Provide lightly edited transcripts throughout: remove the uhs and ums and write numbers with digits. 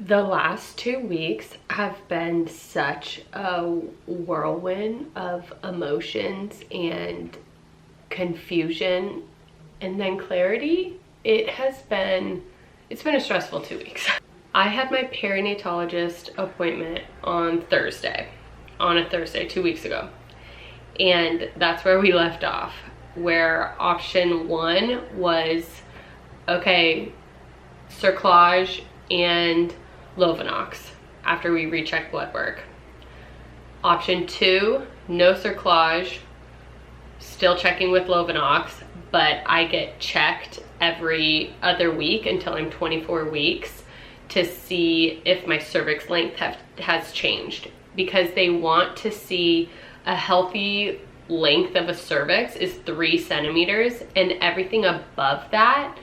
The last 2 weeks have been such a whirlwind of emotions and confusion and then clarity. It's been a stressful 2 weeks. I had my perinatalogist appointment on a Thursday 2 weeks ago. And that's where we left off, where option 1 was, okay, cerclage and Lovenox after we rechecked blood work. Option 2, no cerclage, still checking with Lovenox, but I get checked every other week until I'm 24 weeks to see if my cervix length has changed, because they want to see a healthy length of a cervix is 3 centimeters, and everything above that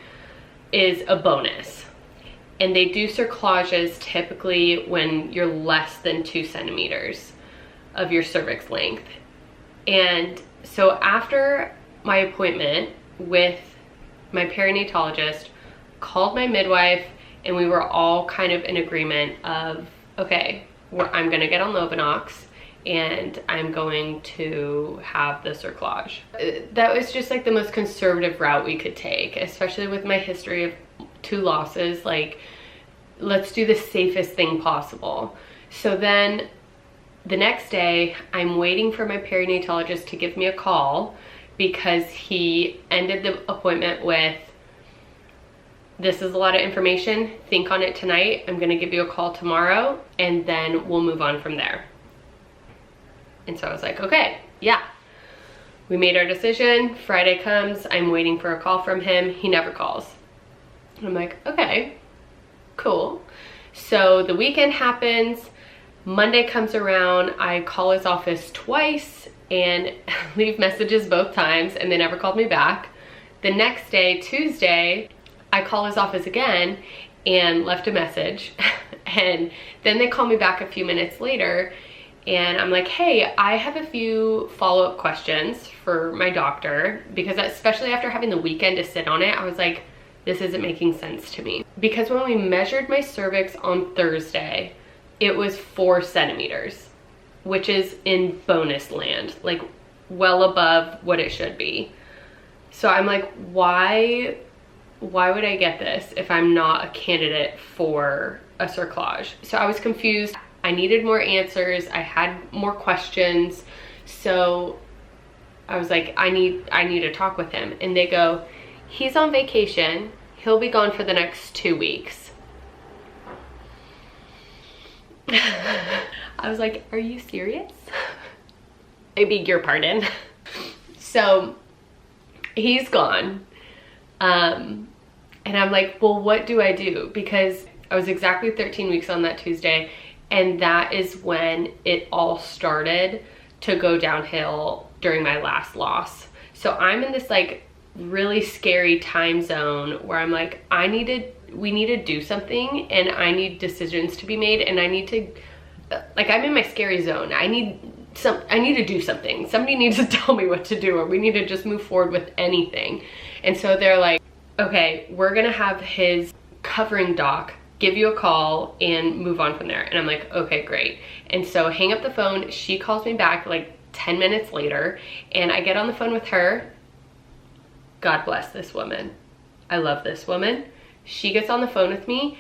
is a bonus. And they do cerclages typically when you're less than 2 centimeters of your cervix length. And so after my appointment with my perinatalogist, called my midwife, and we were all kind of in agreement of, okay, I'm gonna get on Lovenox and I'm going to have the cerclage. That was just like the most conservative route we could take, especially with my history of 2 losses. Like, let's do the safest thing possible. So then the next day, I'm waiting for my perinatalogist to give me a call, because he ended the appointment with, this is a lot of information, think on it tonight, I'm gonna give you a call tomorrow, and then we'll move on from there. And so I was like, okay, yeah. We made our decision. Friday comes, I'm waiting for a call from him. He never calls. And I'm like, okay, cool. So the weekend happens. Monday comes around. I call his office twice and leave messages both times, and they never called me back. The next day, Tuesday, I call his office again and left a message. And then they call me back a few minutes later, and I'm like, hey, I have a few follow-up questions for my doctor, because especially after having the weekend to sit on it, I was like, this isn't making sense to me. Because when we measured my cervix on Thursday, it was 4 centimeters, which is in bonus land, like well above what it should be. So I'm like, why would I get this if I'm not a candidate for a cerclage? So I was confused. I needed more answers. I had more questions. So I was like, I need to talk with him. And they go, he's on vacation. He'll be gone for the next 2 weeks. I was like, are you serious? I beg your pardon. So he's gone. And I'm like, well, what do I do? Because I was exactly 13 weeks on that Tuesday, and that is when it all started to go downhill during my last loss. So I'm in this like really scary time zone where I'm like, we need to do something, and I need decisions to be made, and I need to, like, I'm in my scary zone. I need to do something. Somebody needs to tell me what to do, or we need to just move forward with anything. And so they're like, okay, we're gonna have his covering doc give you a call and move on from there. And I'm like, okay, great. And so hang up the phone. She calls me back like 10 minutes later, and I get on the phone with her. God bless this woman. I love this woman. She gets on the phone with me,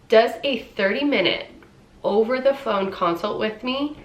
does a 30-minute over the phone consult with me,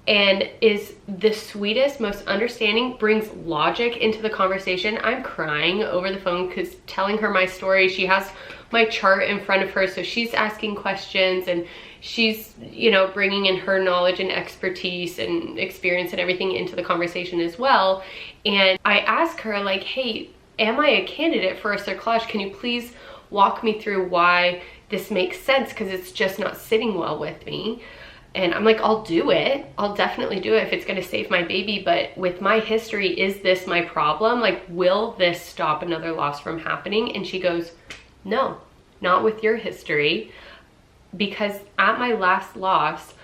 and is the sweetest, most understanding, brings logic into the conversation. I'm crying over the phone because telling her my story. She has my chart in front of her, so she's asking questions, and she's, you know, bringing in her knowledge and expertise and experience and everything into the conversation as well. And I ask her, like, hey, am I a candidate for a cerclage? Can you please walk me through why this makes sense, because it's just not sitting well with me. And I'm like, I'll do it. I'll definitely do it if it's gonna save my baby, but with my history, is this my problem? Like, will this stop another loss from happening? And she goes, no, not with your history, because at my last loss,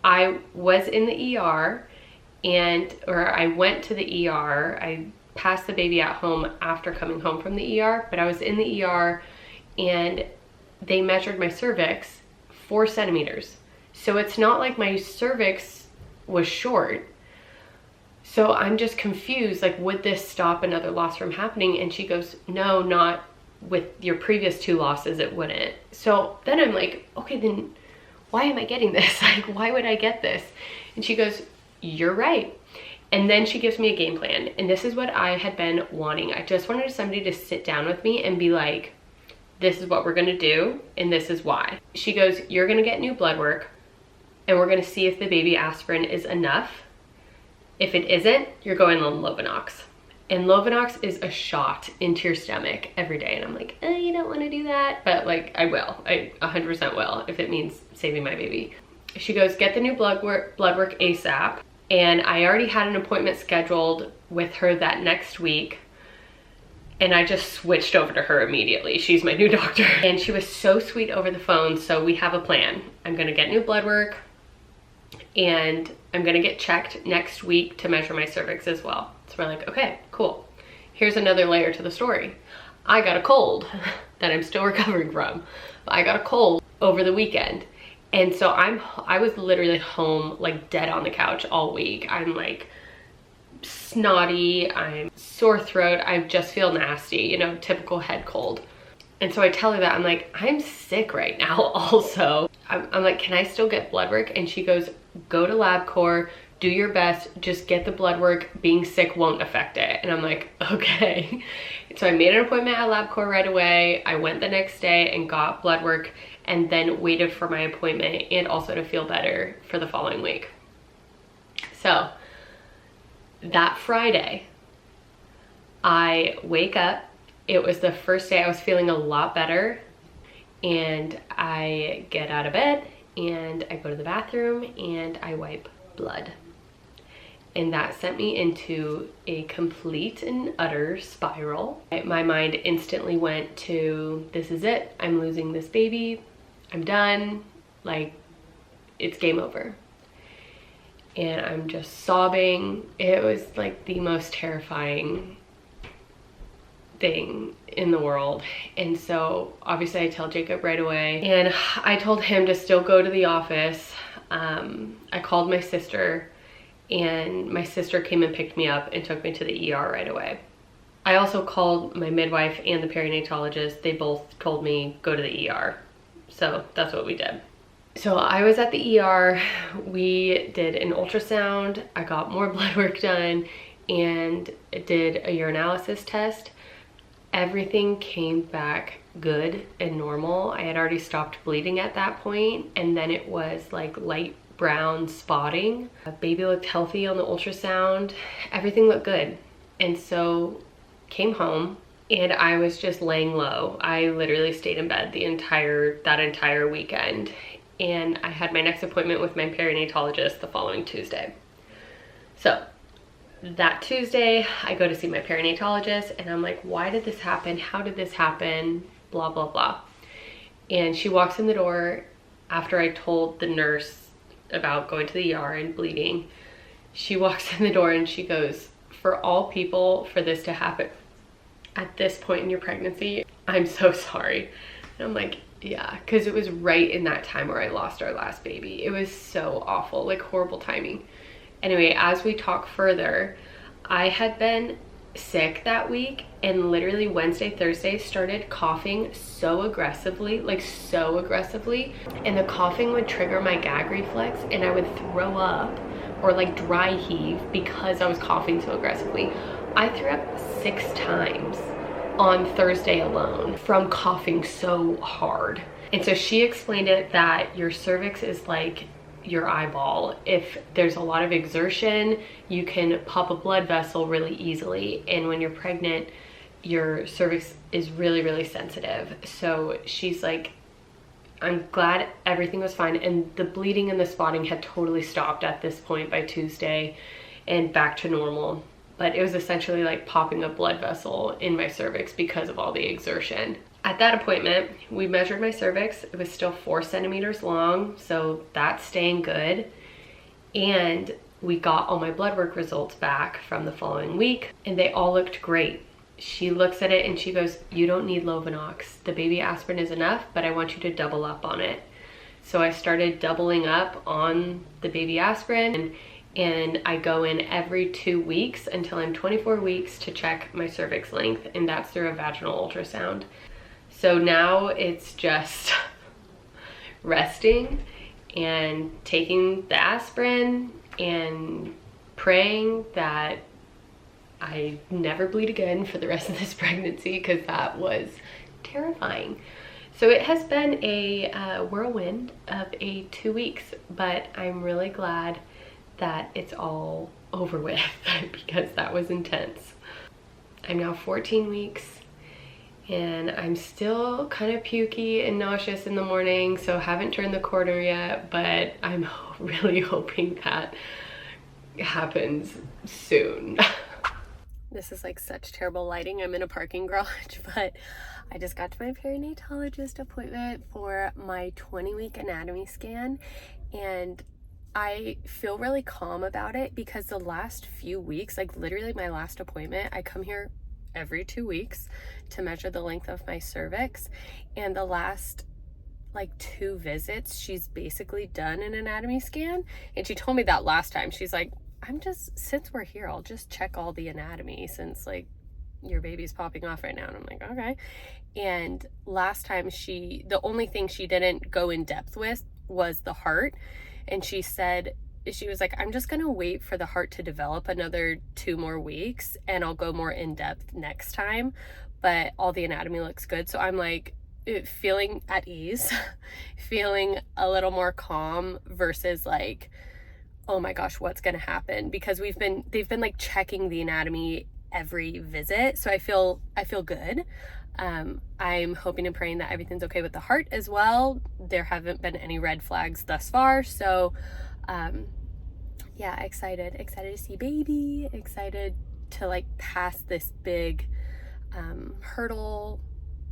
I was in the ER, or I went to the ER. I passed the baby at home after coming home from the ER, but I was in the ER, and they measured my cervix 4 centimeters. So it's not like my cervix was short. So I'm just confused, like, would this stop another loss from happening? And she goes, no, not with your previous 2 losses, it wouldn't. So then I'm like, okay, then why am I getting this? Like, why would I get this? And she goes, you're right. And then she gives me a game plan. And this is what I had been wanting. I just wanted somebody to sit down with me and be like, this is what we're gonna do, and this is why. She goes, you're gonna get new blood work, and we're gonna see if the baby aspirin is enough. If it isn't, you're going on Lovenox. And Lovenox is a shot into your stomach every day. And I'm like, oh, you don't wanna do that. But like, I will, I 100% will, if it means saving my baby. She goes, get the new blood work ASAP. And I already had an appointment scheduled with her that next week. And I just switched over to her immediately. She's my new doctor. And she was so sweet over the phone. So we have a plan. I'm gonna get new blood work, and I'm gonna get checked next week to measure my cervix as well. So we're like, okay, cool. Here's another layer to the story. I got a cold that I'm still recovering from. I got a cold over the weekend. And so I was literally home, like dead on the couch all week. I'm like snotty, I'm sore throat, I just feel nasty, you know, typical head cold. And so I tell her that, I'm like, I'm sick right now also. I'm like, can I still get blood work? And she goes, go to LabCorp, do your best, just get the blood work, being sick won't affect it. And I'm like, okay. So I made an appointment at LabCorp right away. I went the next day and got blood work, and then waited for my appointment and also to feel better for the following week. So that Friday, I wake up. It was the first day I was feeling a lot better, and I get out of bed and I go to the bathroom and I wipe blood. And that sent me into a complete and utter spiral. My mind instantly went to, this is it, I'm losing this baby, I'm done, like, it's game over. And I'm just sobbing. It was like the most terrifying thing in the world. And so obviously I tell Jacob right away, and I told him to still go to the office. I called my sister, and my sister came and picked me up and took me to the ER right away. I also called my midwife and the perinatologist. They both told me go to the ER. So that's what we did. So I was at the ER, we did an ultrasound, I got more blood work done, and did a urinalysis test. Everything came back good and normal. I had already stopped bleeding at that point, and then it was like light brown spotting. The baby looked healthy on the ultrasound. Everything looked good. And so came home, and I was just laying low. I literally stayed in bed that entire weekend. And I had my next appointment with my perinatologist the following Tuesday. So that Tuesday, I go to see my perinatologist, and I'm like, why did this happen? How did this happen? Blah, blah, blah. And she walks in the door after I told the nurse about going to the ER and bleeding. She walks in the door and she goes, for all people, for this to happen at this point in your pregnancy, I'm so sorry. And I'm like, yeah, because it was right in that time where I lost our last baby. It was so awful, like horrible timing. Anyway, as we talk further, I had been sick that week, and literally Wednesday, Thursday started coughing so aggressively, like so aggressively, and the coughing would trigger my gag reflex, and I would throw up or like dry heave because I was coughing so aggressively. I threw up 6 times on Thursday alone from coughing so hard. And so she explained it that your cervix is like your eyeball. If there's a lot of exertion, you can pop a blood vessel really easily, and when you're pregnant, your cervix is really, really sensitive. So she's like, I'm glad everything was fine, and the bleeding and the spotting had totally stopped at this point by Tuesday and back to normal. But it was essentially like popping a blood vessel in my cervix because of all the exertion. At that appointment, we measured my cervix. It was still 4 centimeters long, so that's staying good. And we got all my blood work results back from the following week, and they all looked great. She looks at it and she goes, you don't need Lovenox. The baby aspirin is enough, but I want you to double up on it. So I started doubling up on the baby aspirin, and I go in every 2 weeks until I'm 24 weeks to check my cervix length, and that's through a vaginal ultrasound. So now it's just resting and taking the aspirin and praying that I never bleed again for the rest of this pregnancy, because that was terrifying. So it has been a whirlwind of a 2 weeks, but I'm really glad that it's all over with because that was intense. I'm now 14 weeks and I'm still kind of pukey and nauseous in the morning, so haven't turned the corner yet, but I'm really hoping that happens soon. This is like such terrible lighting. I'm in a parking garage, but I just got to my perinatologist appointment for my 20-week anatomy scan, and I feel really calm about it because the last few weeks, like literally my last appointment, I come here every 2 weeks to measure the length of my cervix, and the last like 2 visits, she's basically done an anatomy scan, and she told me that last time. She's like, since we're here, I'll just check all the anatomy since like your baby's popping off right now. And I'm like, okay. And last time the only thing she didn't go in depth with was the heart. And she said, she was like, I'm just going to wait for the heart to develop another 2 more weeks and I'll go more in depth next time. But all the anatomy looks good. So I'm like feeling at ease, feeling a little more calm versus like, oh my gosh, what's going to happen? Because they've been like checking the anatomy every visit. So I feel good. I'm hoping and praying that everything's okay with the heart as well. There haven't been any red flags thus far. So, yeah, excited to see baby, excited to like pass this big, hurdle,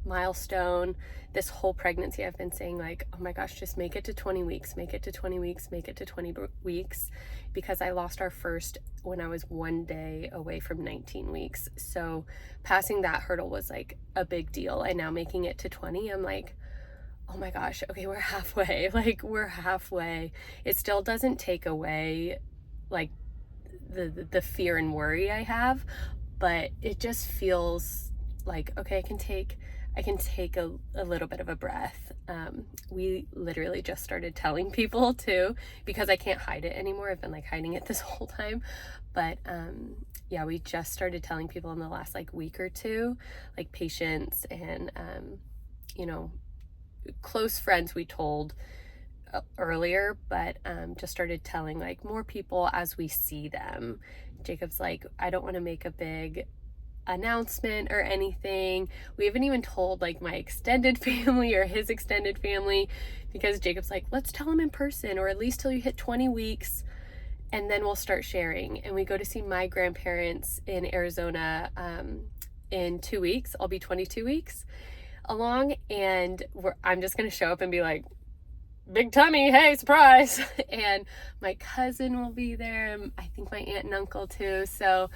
milestone. This whole pregnancy I've been saying like, oh my gosh, just make it to 20 weeks, make it to 20 weeks, make it to 20 weeks, because I lost our first when I was 1 day away from 19 weeks. So passing that hurdle was like a big deal, and now making it to 20, I'm like, oh my gosh, okay, we're halfway. Like, we're halfway. It still doesn't take away like the fear and worry I have, but it just feels like, okay, I can take a little bit of a breath. We literally just started telling people too, because I can't hide it anymore. I've been like hiding it this whole time. But yeah, we just started telling people in the last like week or two, like patients and, you know, close friends we told earlier, but just started telling like more people as we see them. Jacob's like, I don't want to make a big announcement or anything. We haven't even told like my extended family or his extended family, because Jacob's like, let's tell him in person, or at least till you hit 20 weeks and then we'll start sharing. And we go to see my grandparents in Arizona in 2 weeks. I'll be 22 weeks along, and I'm just gonna show up and be like, big tummy, hey, surprise. And my cousin will be there, and I think my aunt and uncle too. So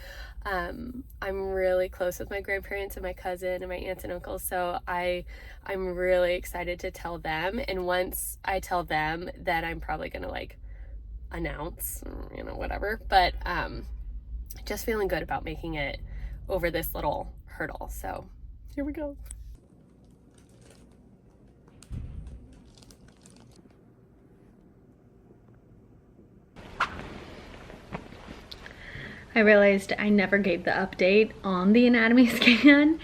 I'm really close with my grandparents and my cousin and my aunts and uncles, so I'm really excited to tell them. And once I tell them, then I'm probably gonna like announce, you know, whatever. But just feeling good about making it over this little hurdle. So here we go. I realized I never gave the update on the anatomy scan.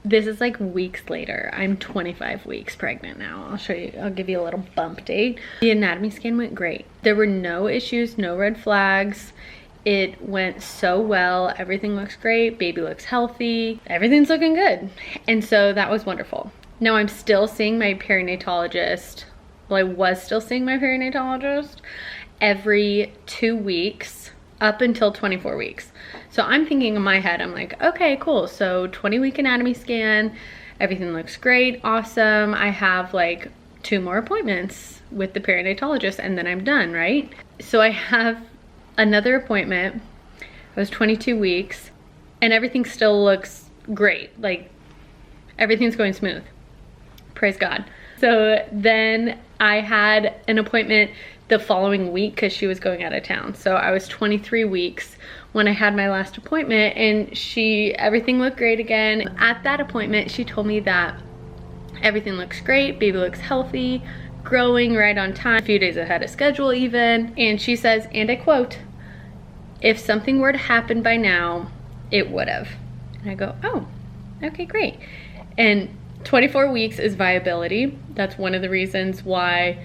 This is like weeks later. I'm 25 weeks pregnant now. I'll give you a little bump date. The anatomy scan went great. There were no issues, no red flags. It went so well. Everything looks great. Baby looks healthy. Everything's looking good. And so that was wonderful. Now I'm still seeing my perinatologist. Well, I was still seeing my perinatologist every 2 weeks up until 24 weeks. So I'm thinking in my head, I'm like, okay, cool. So 20-week anatomy scan, everything looks great, awesome. I have like 2 more appointments with the perinatologist and then I'm done, right? So I have another appointment. I was 22 weeks and everything still looks great. Like everything's going smooth. Praise God. So then I had an appointment the following week because she was going out of town. So I was 23 weeks when I had my last appointment, and everything looked great again. At that appointment, she told me that everything looks great, baby looks healthy, growing right on time, a few days ahead of schedule even. And she says, and I quote, "If something were to happen by now, it would have." And I go, oh, okay, great. And 24 weeks is viability. That's one of the reasons why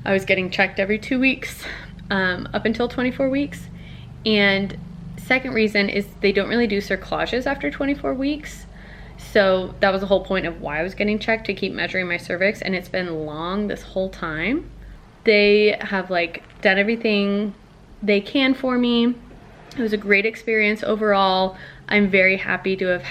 I was getting checked every 2 weeks up until 24 weeks. And second reason is they don't really do cerclages after 24 weeks. So that was the whole point of why I was getting checked, to keep measuring my cervix, and it's been long this whole time. They have like done everything they can for me. It was a great experience overall. I'm very happy to have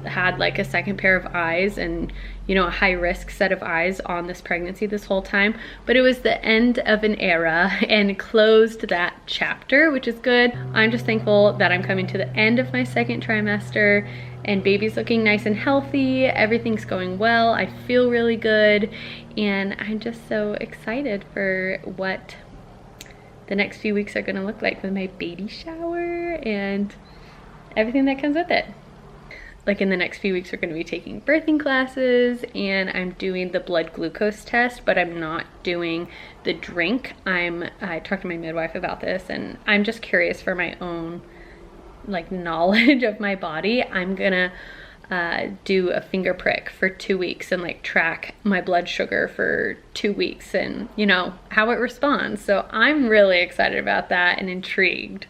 had like a second pair of eyes and, you know, a high risk set of eyes on this pregnancy this whole time. But it was the end of an era and closed that chapter, which is good. I'm just thankful that I'm coming to the end of my second trimester and baby's looking nice and healthy. Everything's going well. I feel really good. And I'm just so excited for what the next few weeks are gonna look like with my baby shower and everything that comes with it. Like in the next few weeks, we're gonna be taking birthing classes, and I'm doing the blood glucose test, but I'm not doing the drink. I talked to my midwife about this, and I'm just curious for my own like knowledge of my body. I'm gonna do a finger prick for 2 weeks and like track my blood sugar for 2 weeks and, you know, how it responds. So I'm really excited about that and intrigued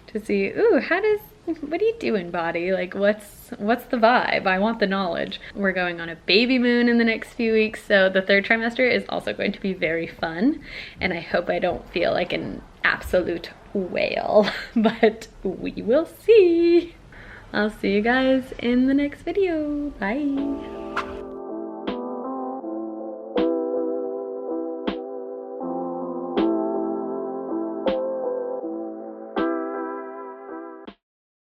to see, ooh, what are you doing, body? Like, what's the vibe? I want the knowledge. We're going on a baby moon in the next few weeks, so the third trimester is also going to be very fun, and I hope I don't feel like an absolute whale, but we will see. I'll see you guys in the next video. Bye.